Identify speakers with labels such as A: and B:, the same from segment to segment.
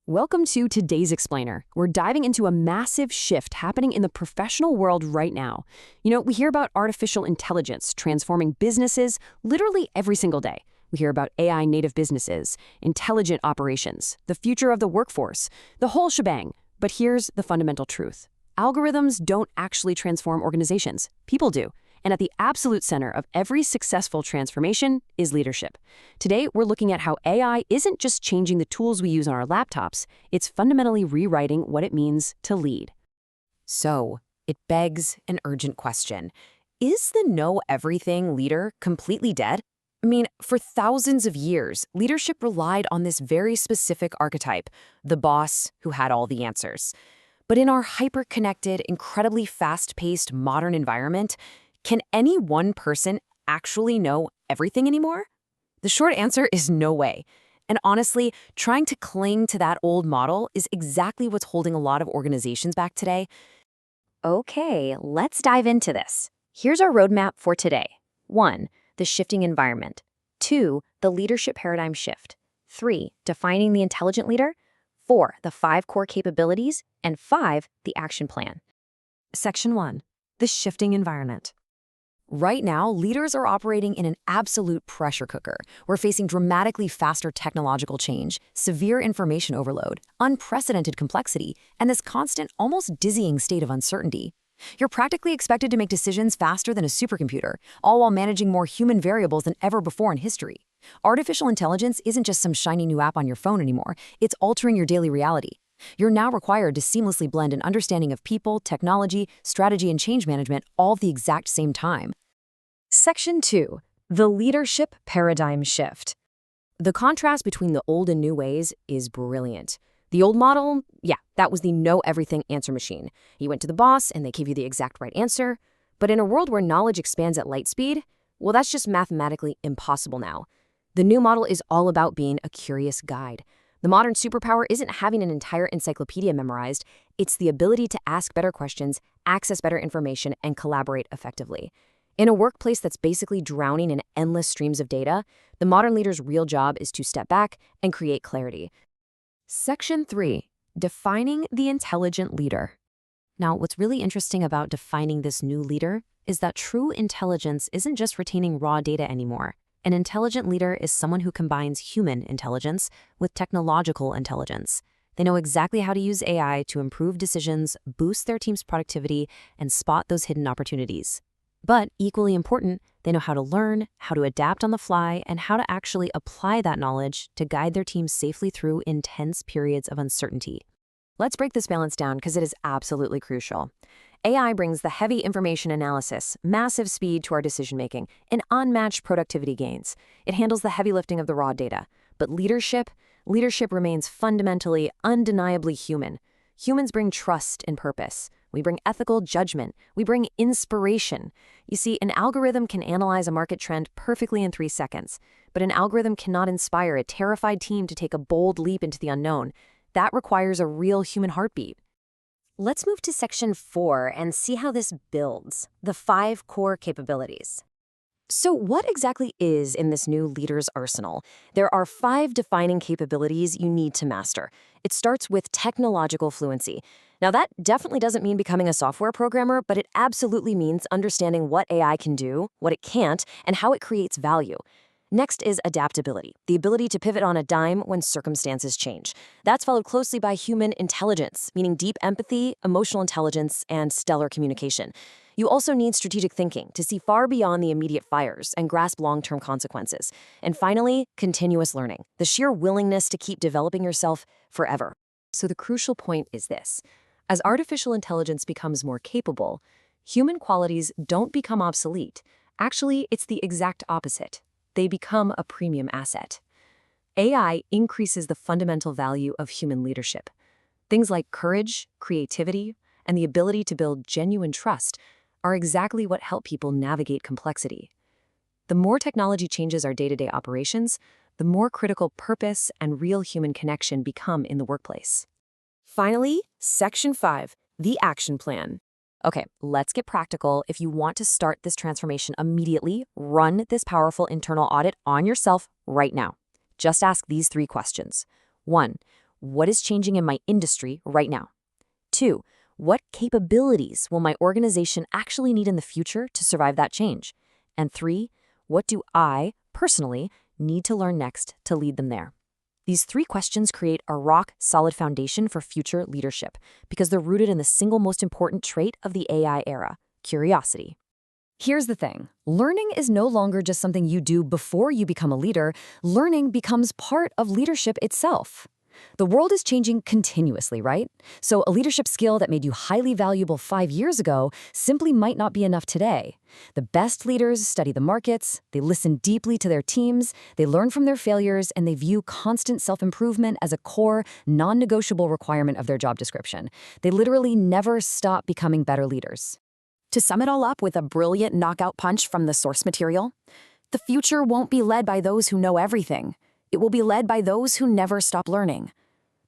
A: Welcome to today's Explainer. We're diving into a massive shift happening in the professional world right now. We hear about artificial intelligence transforming businesses literally every single day. We hear about AI native businesses, intelligent operations, the future of the workforce, the whole shebang. But here's the fundamental truth. Algorithms don't actually transform organizations. People do. And at the absolute center of every successful transformation is leadership. Today, we're looking at how AI isn't just changing the tools we use on our laptops, it's fundamentally rewriting what it means to lead.
B: So, it begs an urgent question. Is the know-everything leader completely dead? For thousands of years, leadership relied on this very specific archetype, the boss who had all the answers. But in our hyper-connected, incredibly fast-paced modern environment, can any one person actually know everything anymore? The short answer is no way. And honestly, trying to cling to that old model is exactly what's holding a lot of organizations back today.
C: Okay, let's dive into this. Here's our roadmap for today. 1. The shifting environment. 2. The leadership paradigm shift. 3. Defining the intelligent leader. 4. The 5 core capabilities. And 5. The action plan.
A: Section 1. The shifting environment.
B: Right now, leaders are operating in an absolute pressure cooker. We're facing dramatically faster technological change, severe information overload, unprecedented complexity, and this constant, almost dizzying state of uncertainty. You're practically expected to make decisions faster than a supercomputer, all while managing more human variables than ever before in history. Artificial intelligence isn't just some shiny new app on your phone anymore. It's altering your daily reality. You're now required to seamlessly blend an understanding of people, technology, strategy, and change management all at the exact same time.
C: Section 2. The leadership paradigm shift.
B: The contrast between the old and new ways is brilliant. The old model, that was the know-everything answer machine. You went to the boss and they gave you the exact right answer. But in a world where knowledge expands at light speed, well, that's just mathematically impossible now. The new model is all about being a curious guide. The modern superpower isn't having an entire encyclopedia memorized, it's the ability to ask better questions, access better information, and collaborate effectively. In a workplace that's basically drowning in endless streams of data, the modern leader's real job is to step back and create clarity. Section 3. Defining the intelligent leader. Now, what's really interesting about defining this new leader is that true intelligence isn't just retaining raw data anymore. An intelligent leader is someone who combines human intelligence with technological intelligence. They know exactly how to use AI to improve decisions, boost their team's productivity, and spot those hidden opportunities. But equally important, they know how to learn, how to adapt on the fly, and how to actually apply that knowledge to guide their teams safely through intense periods of uncertainty. Let's break this balance down because it is absolutely crucial. AI brings the heavy information analysis, massive speed to our decision-making, and unmatched productivity gains. It handles the heavy lifting of the raw data. But leadership remains fundamentally, undeniably human. Humans bring trust and purpose. We bring ethical judgment. We bring inspiration. You see, an algorithm can analyze a market trend perfectly in 3 seconds, but an algorithm cannot inspire a terrified team to take a bold leap into the unknown. That requires a real human heartbeat.
C: Let's move to Section 4 and see how this builds, the 5 core capabilities.
B: So what exactly is in this new leader's arsenal? There are 5 defining capabilities you need to master. It starts with technological fluency. Now, that definitely doesn't mean becoming a software programmer, but it absolutely means understanding what AI can do, what it can't, and how it creates value. Next is adaptability, the ability to pivot on a dime when circumstances change. That's followed closely by human intelligence, meaning deep empathy, emotional intelligence, and stellar communication. You also need strategic thinking to see far beyond the immediate fires and grasp long-term consequences. And finally, continuous learning, the sheer willingness to keep developing yourself forever. So the crucial point is this. As artificial intelligence becomes more capable, human qualities don't become obsolete. Actually, it's the exact opposite. They become a premium asset. AI increases the fundamental value of human leadership. Things like courage, creativity, and the ability to build genuine trust are exactly what help people navigate complexity. The more technology changes our day-to-day operations, the more critical purpose and real human connection become in the workplace. Finally, Section 5, the action plan. Okay, let's get practical. If you want to start this transformation immediately, run this powerful internal audit on yourself right now. Just ask these 3 questions. 1.
A: What is changing in my industry right now? 2. What capabilities will my organization actually need in the future to survive that change? And 3. What do I, personally, need to learn next to lead them there? These 3 questions create a rock-solid foundation for future leadership because they're rooted in the single most important trait of the AI era: curiosity.
B: Here's the thing. Learning is no longer just something you do before you become a leader. Learning becomes part of leadership itself. The world is changing continuously, right? So a leadership skill that made you highly valuable 5 years ago simply might not be enough today. The best leaders study the markets, they listen deeply to their teams, they learn from their failures, and they view constant self-improvement as a core, non-negotiable requirement of their job description. They literally never stop becoming better leaders.
A: To sum it all up with a brilliant knockout punch from the source material, the future won't be led by those who know everything. It will be led by those who never stop learning.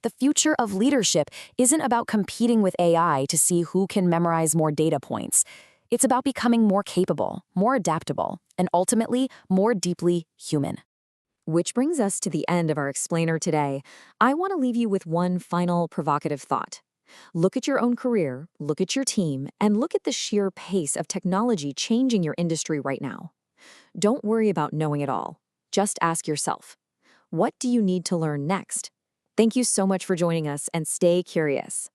A: The future of leadership isn't about competing with AI to see who can memorize more data points. It's about becoming more capable, more adaptable, and ultimately more deeply human.
B: Which brings us to the end of our explainer today. I want to leave you with one final provocative thought. Look at your own career, look at your team, and look at the sheer pace of technology changing your industry right now. Don't worry about knowing it all. Just ask yourself, what do you need to learn next? Thank you so much for joining us, and stay curious.